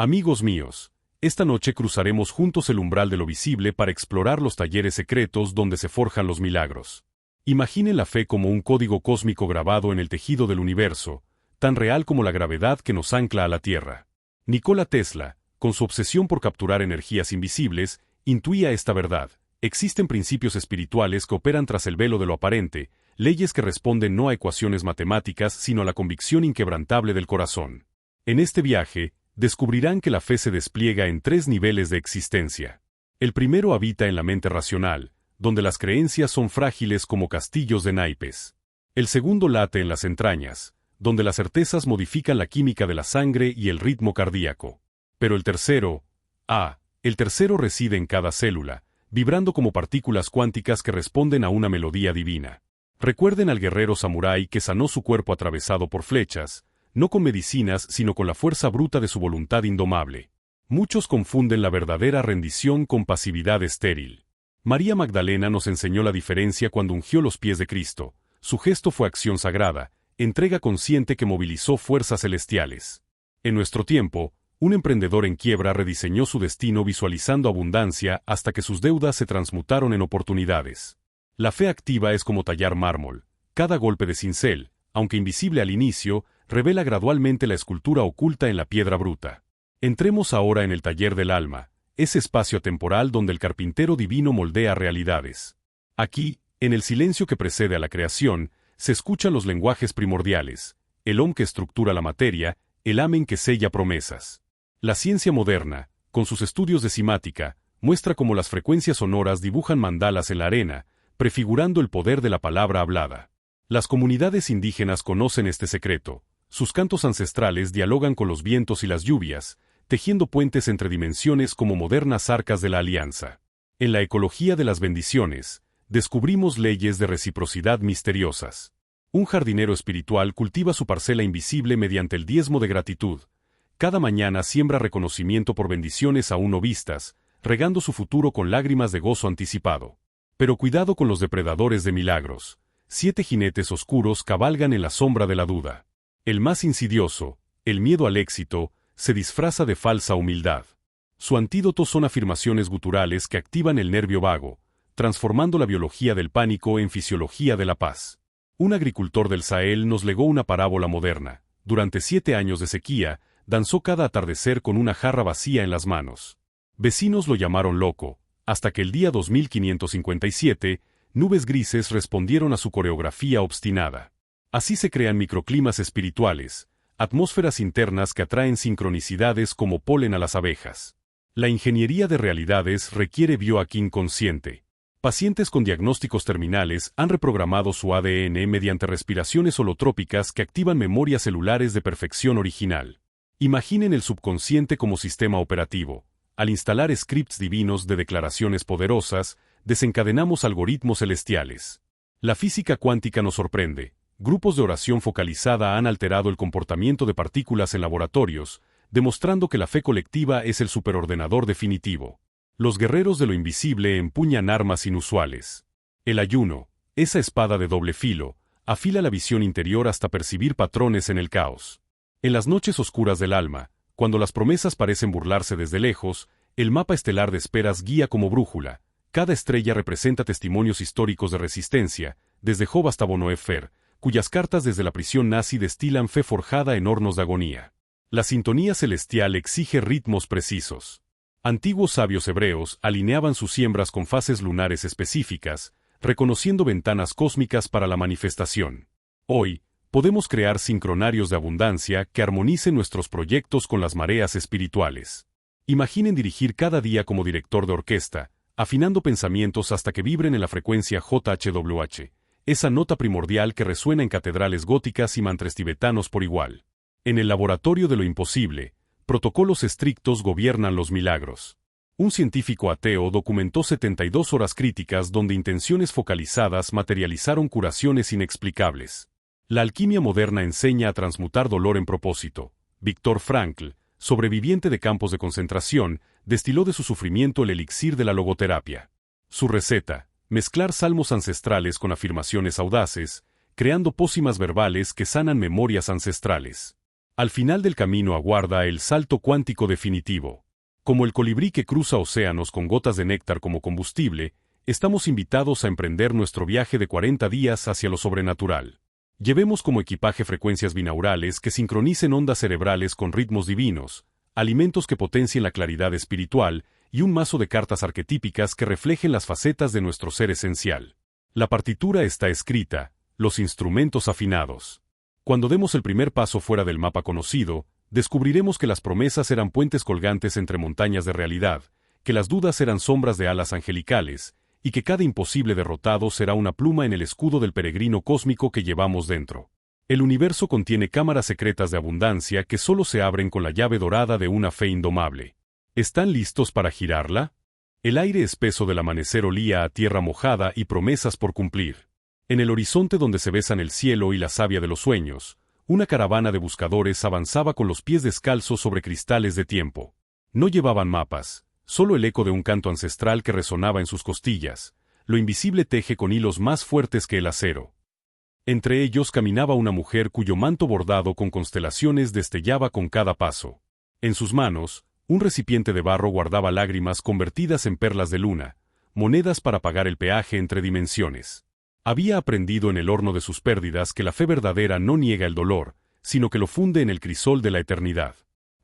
Amigos míos, esta noche cruzaremos juntos el umbral de lo visible para explorar los talleres secretos donde se forjan los milagros. Imaginen la fe como un código cósmico grabado en el tejido del universo, tan real como la gravedad que nos ancla a la Tierra. Nikola Tesla, con su obsesión por capturar energías invisibles, intuía esta verdad. Existen principios espirituales que operan tras el velo de lo aparente, leyes que responden no a ecuaciones matemáticas sino a la convicción inquebrantable del corazón. En este viaje, descubrirán que la fe se despliega en 3 niveles de existencia. El primero habita en la mente racional, donde las creencias son frágiles como castillos de naipes. El segundo late en las entrañas, donde las certezas modifican la química de la sangre y el ritmo cardíaco. Pero el tercero reside en cada célula, vibrando como partículas cuánticas que responden a una melodía divina. Recuerden al guerrero samurái que sanó su cuerpo atravesado por flechas, no con medicinas sino con la fuerza bruta de su voluntad indomable. Muchos confunden la verdadera rendición con pasividad estéril. María Magdalena nos enseñó la diferencia cuando ungió los pies de Cristo. Su gesto fue acción sagrada, entrega consciente que movilizó fuerzas celestiales. En nuestro tiempo, un emprendedor en quiebra rediseñó su destino visualizando abundancia hasta que sus deudas se transmutaron en oportunidades. La fe activa es como tallar mármol. Cada golpe de cincel, aunque invisible al inicio, revela gradualmente la escultura oculta en la piedra bruta. Entremos ahora en el taller del alma, ese espacio temporal donde el carpintero divino moldea realidades. Aquí, en el silencio que precede a la creación, se escuchan los lenguajes primordiales, el Om que estructura la materia, el Amen que sella promesas. La ciencia moderna, con sus estudios de simática, muestra cómo las frecuencias sonoras dibujan mandalas en la arena, prefigurando el poder de la palabra hablada. Las comunidades indígenas conocen este secreto. Sus cantos ancestrales dialogan con los vientos y las lluvias, tejiendo puentes entre dimensiones como modernas arcas de la alianza. En la ecología de las bendiciones, descubrimos leyes de reciprocidad misteriosas. Un jardinero espiritual cultiva su parcela invisible mediante el diezmo de gratitud. Cada mañana siembra reconocimiento por bendiciones aún no vistas, regando su futuro con lágrimas de gozo anticipado. Pero cuidado con los depredadores de milagros. 7 jinetes oscuros cabalgan en la sombra de la duda. El más insidioso, el miedo al éxito, se disfraza de falsa humildad. Su antídoto son afirmaciones guturales que activan el nervio vago, transformando la biología del pánico en fisiología de la paz. Un agricultor del Sahel nos legó una parábola moderna. Durante 7 años de sequía, danzó cada atardecer con una jarra vacía en las manos. Vecinos lo llamaron loco, hasta que el día 2557, nubes grises respondieron a su coreografía obstinada. Así se crean microclimas espirituales, atmósferas internas que atraen sincronicidades como polen a las abejas. La ingeniería de realidades requiere biohacking consciente. Pacientes con diagnósticos terminales han reprogramado su ADN mediante respiraciones holotrópicas que activan memorias celulares de perfección original. Imaginen el subconsciente como sistema operativo. Al instalar scripts divinos de declaraciones poderosas, desencadenamos algoritmos celestiales. La física cuántica nos sorprende. Grupos de oración focalizada han alterado el comportamiento de partículas en laboratorios, demostrando que la fe colectiva es el superordenador definitivo. Los guerreros de lo invisible empuñan armas inusuales. El ayuno, esa espada de doble filo, afila la visión interior hasta percibir patrones en el caos. En las noches oscuras del alma, cuando las promesas parecen burlarse desde lejos, el mapa estelar de esperas guía como brújula. Cada estrella representa testimonios históricos de resistencia, desde Job hasta Bonhoeffer, cuyas cartas desde la prisión nazi destilan fe forjada en hornos de agonía. La sintonía celestial exige ritmos precisos. Antiguos sabios hebreos alineaban sus siembras con fases lunares específicas, reconociendo ventanas cósmicas para la manifestación. Hoy, podemos crear sincronarios de abundancia que armonicen nuestros proyectos con las mareas espirituales. Imaginen dirigir cada día como director de orquesta, afinando pensamientos hasta que vibren en la frecuencia JHWH, esa nota primordial que resuena en catedrales góticas y mantres tibetanos por igual. En el laboratorio de lo imposible, protocolos estrictos gobiernan los milagros. Un científico ateo documentó 72 horas críticas donde intenciones focalizadas materializaron curaciones inexplicables. La alquimia moderna enseña a transmutar dolor en propósito. Viktor Frankl, sobreviviente de campos de concentración, destiló de su sufrimiento el elixir de la logoterapia. Su receta: mezclar salmos ancestrales con afirmaciones audaces, creando pócimas verbales que sanan memorias ancestrales. Al final del camino aguarda el salto cuántico definitivo. Como el colibrí que cruza océanos con gotas de néctar como combustible, estamos invitados a emprender nuestro viaje de 40 días hacia lo sobrenatural. Llevemos como equipaje frecuencias binaurales que sincronicen ondas cerebrales con ritmos divinos, alimentos que potencien la claridad espiritual y un mazo de cartas arquetípicas que reflejen las facetas de nuestro ser esencial. La partitura está escrita, los instrumentos afinados. Cuando demos el primer paso fuera del mapa conocido, descubriremos que las promesas eran puentes colgantes entre montañas de realidad, que las dudas eran sombras de alas angelicales, y que cada imposible derrotado será una pluma en el escudo del peregrino cósmico que llevamos dentro. El universo contiene cámaras secretas de abundancia que solo se abren con la llave dorada de una fe indomable. ¿Están listos para girarla? El aire espeso del amanecer olía a tierra mojada y promesas por cumplir. En el horizonte donde se besan el cielo y la savia de los sueños, una caravana de buscadores avanzaba con los pies descalzos sobre cristales de tiempo. No llevaban mapas, solo el eco de un canto ancestral que resonaba en sus costillas. Lo invisible teje con hilos más fuertes que el acero. Entre ellos caminaba una mujer cuyo manto bordado con constelaciones destellaba con cada paso. En sus manos, un recipiente de barro guardaba lágrimas convertidas en perlas de luna, monedas para pagar el peaje entre dimensiones. Había aprendido en el horno de sus pérdidas que la fe verdadera no niega el dolor, sino que lo funde en el crisol de la eternidad.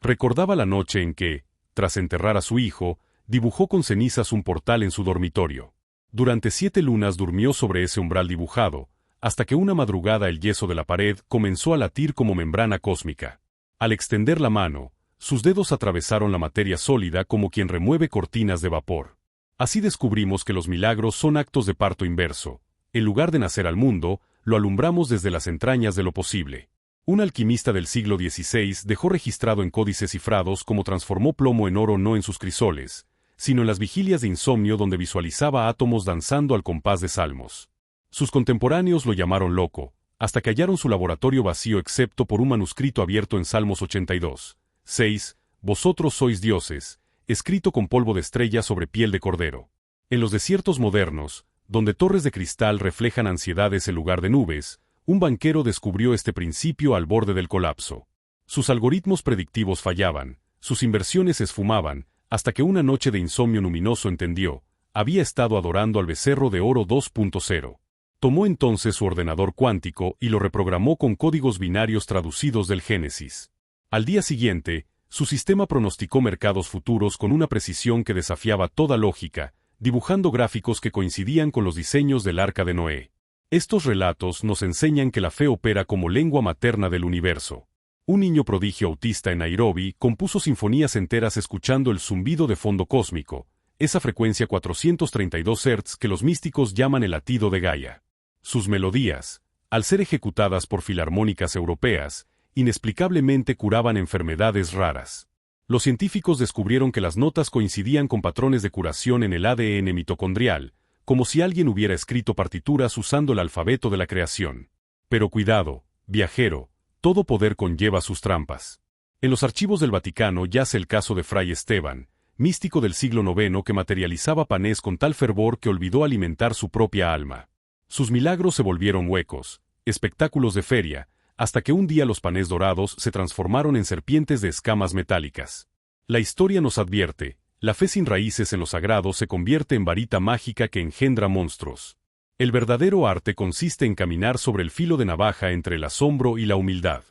Recordaba la noche en que, tras enterrar a su hijo, dibujó con cenizas un portal en su dormitorio. Durante 7 lunas durmió sobre ese umbral dibujado, hasta que una madrugada el yeso de la pared comenzó a latir como membrana cósmica. Al extender la mano, sus dedos atravesaron la materia sólida como quien remueve cortinas de vapor. Así descubrimos que los milagros son actos de parto inverso. En lugar de nacer al mundo, lo alumbramos desde las entrañas de lo posible. Un alquimista del siglo XVI dejó registrado en códices cifrados cómo transformó plomo en oro no en sus crisoles, sino en las vigilias de insomnio donde visualizaba átomos danzando al compás de salmos. Sus contemporáneos lo llamaron loco, hasta que hallaron su laboratorio vacío excepto por un manuscrito abierto en Salmos 82, 6, Vosotros sois dioses, escrito con polvo de estrella sobre piel de cordero. En los desiertos modernos, donde torres de cristal reflejan ansiedades en lugar de nubes, un banquero descubrió este principio al borde del colapso. Sus algoritmos predictivos fallaban, sus inversiones se esfumaban, hasta que una noche de insomnio luminoso entendió, había estado adorando al becerro de oro 2.0. Tomó entonces su ordenador cuántico y lo reprogramó con códigos binarios traducidos del Génesis. Al día siguiente, su sistema pronosticó mercados futuros con una precisión que desafiaba toda lógica, dibujando gráficos que coincidían con los diseños del Arca de Noé. Estos relatos nos enseñan que la fe opera como lengua materna del universo. Un niño prodigio autista en Nairobi compuso sinfonías enteras escuchando el zumbido de fondo cósmico, esa frecuencia 432 Hz que los místicos llaman el latido de Gaia. Sus melodías, al ser ejecutadas por filarmónicas europeas, inexplicablemente curaban enfermedades raras. Los científicos descubrieron que las notas coincidían con patrones de curación en el ADN mitocondrial, como si alguien hubiera escrito partituras usando el alfabeto de la creación. Pero cuidado, viajero, todo poder conlleva sus trampas. En los archivos del Vaticano yace el caso de Fray Esteban, místico del siglo IX que materializaba panés con tal fervor que olvidó alimentar su propia alma. Sus milagros se volvieron huecos, espectáculos de feria, hasta que un día los panés dorados se transformaron en serpientes de escamas metálicas. La historia nos advierte, la fe sin raíces en lo sagrado se convierte en varita mágica que engendra monstruos. El verdadero arte consiste en caminar sobre el filo de navaja entre el asombro y la humildad.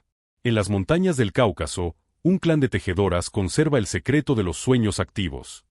En las montañas del Cáucaso, un clan de tejedoras conserva el secreto de los sueños activos.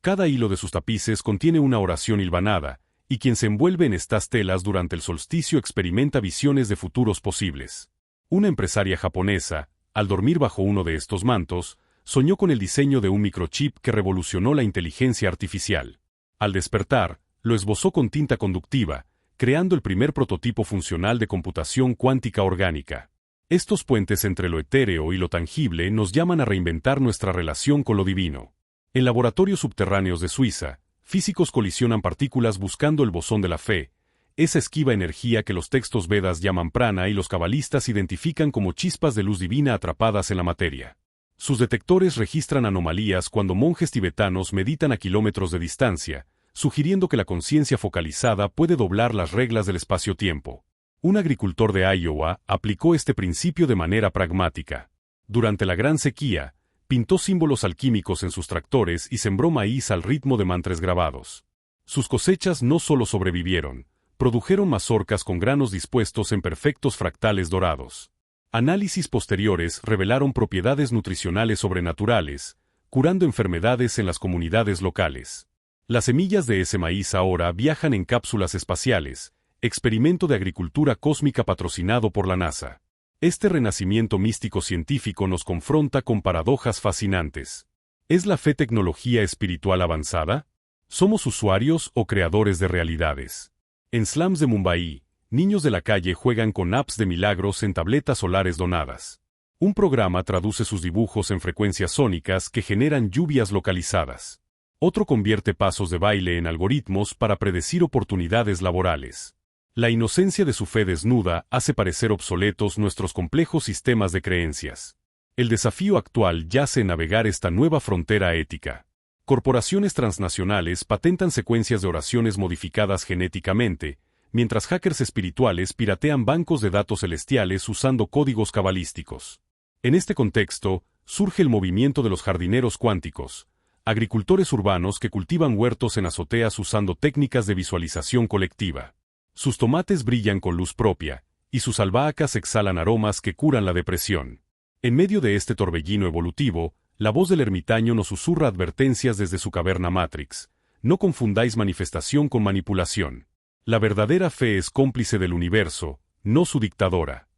Cada hilo de sus tapices contiene una oración hilvanada, y quien se envuelve en estas telas durante el solsticio experimenta visiones de futuros posibles. Una empresaria japonesa, al dormir bajo uno de estos mantos, soñó con el diseño de un microchip que revolucionó la inteligencia artificial. Al despertar, lo esbozó con tinta conductiva, creando el primer prototipo funcional de computación cuántica orgánica. Estos puentes entre lo etéreo y lo tangible nos llaman a reinventar nuestra relación con lo divino. En laboratorios subterráneos de Suiza, físicos colisionan partículas buscando el bosón de la fe, esa esquiva energía que los textos Vedas llaman prana y los cabalistas identifican como chispas de luz divina atrapadas en la materia. Sus detectores registran anomalías cuando monjes tibetanos meditan a kilómetros de distancia, sugiriendo que la conciencia focalizada puede doblar las reglas del espacio-tiempo. Un agricultor de Iowa aplicó este principio de manera pragmática. Durante la Gran Sequía, pintó símbolos alquímicos en sus tractores y sembró maíz al ritmo de mantras grabados. Sus cosechas no solo sobrevivieron, produjeron mazorcas con granos dispuestos en perfectos fractales dorados. Análisis posteriores revelaron propiedades nutricionales sobrenaturales, curando enfermedades en las comunidades locales. Las semillas de ese maíz ahora viajan en cápsulas espaciales, experimento de agricultura cósmica patrocinado por la NASA. Este renacimiento místico científico nos confronta con paradojas fascinantes. ¿Es la fe tecnología espiritual avanzada? ¿Somos usuarios o creadores de realidades? En slums de Mumbai, niños de la calle juegan con apps de milagros en tabletas solares donadas. Un programa traduce sus dibujos en frecuencias sónicas que generan lluvias localizadas. Otro convierte pasos de baile en algoritmos para predecir oportunidades laborales. La inocencia de su fe desnuda hace parecer obsoletos nuestros complejos sistemas de creencias. El desafío actual yace en navegar esta nueva frontera ética. Corporaciones transnacionales patentan secuencias de oraciones modificadas genéticamente, mientras hackers espirituales piratean bancos de datos celestiales usando códigos cabalísticos. En este contexto, surge el movimiento de los jardineros cuánticos, agricultores urbanos que cultivan huertos en azoteas usando técnicas de visualización colectiva. Sus tomates brillan con luz propia, y sus albahacas exhalan aromas que curan la depresión. En medio de este torbellino evolutivo, la voz del ermitaño nos susurra advertencias desde su caverna Matrix. No confundáis manifestación con manipulación. La verdadera fe es cómplice del universo, no su dictadora.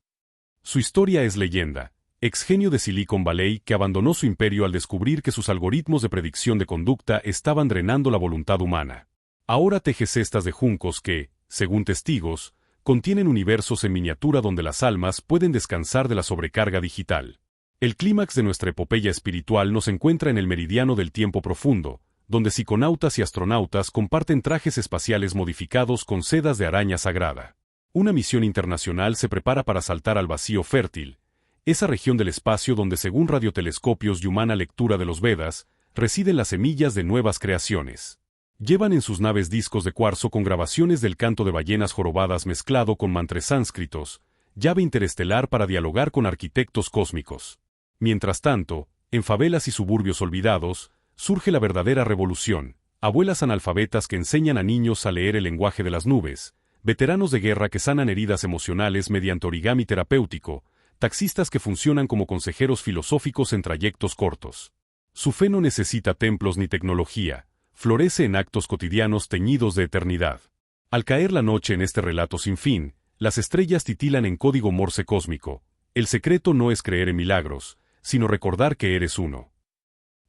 Su historia es leyenda. Exgenio de Silicon Valley que abandonó su imperio al descubrir que sus algoritmos de predicción de conducta estaban drenando la voluntad humana. Ahora teje cestas de juncos que, según testigos, contienen universos en miniatura donde las almas pueden descansar de la sobrecarga digital. El clímax de nuestra epopeya espiritual nos encuentra en el meridiano del tiempo profundo, donde psiconautas y astronautas comparten trajes espaciales modificados con sedas de araña sagrada. Una misión internacional se prepara para saltar al vacío fértil, esa región del espacio donde según radiotelescopios y humana lectura de los Vedas, residen las semillas de nuevas creaciones. Llevan en sus naves discos de cuarzo con grabaciones del canto de ballenas jorobadas mezclado con mantras sánscritos, llave interestelar para dialogar con arquitectos cósmicos. Mientras tanto, en favelas y suburbios olvidados, surge la verdadera revolución, abuelas analfabetas que enseñan a niños a leer el lenguaje de las nubes, veteranos de guerra que sanan heridas emocionales mediante origami terapéutico, taxistas que funcionan como consejeros filosóficos en trayectos cortos. Su fe no necesita templos ni tecnología, florece en actos cotidianos teñidos de eternidad. Al caer la noche en este relato sin fin, las estrellas titilan en código Morse cósmico. El secreto no es creer en milagros, sino recordar que eres uno.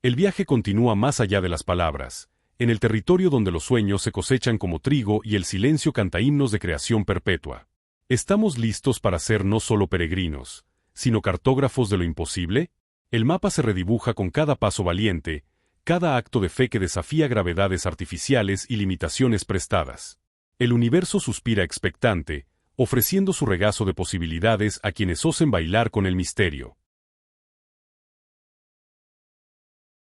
El viaje continúa más allá de las palabras, en el territorio donde los sueños se cosechan como trigo y el silencio canta himnos de creación perpetua. ¿Estamos listos para ser no solo peregrinos, sino cartógrafos de lo imposible? El mapa se redibuja con cada paso valiente, cada acto de fe que desafía gravedades artificiales y limitaciones prestadas. El universo suspira expectante, ofreciendo su regazo de posibilidades a quienes osen bailar con el misterio.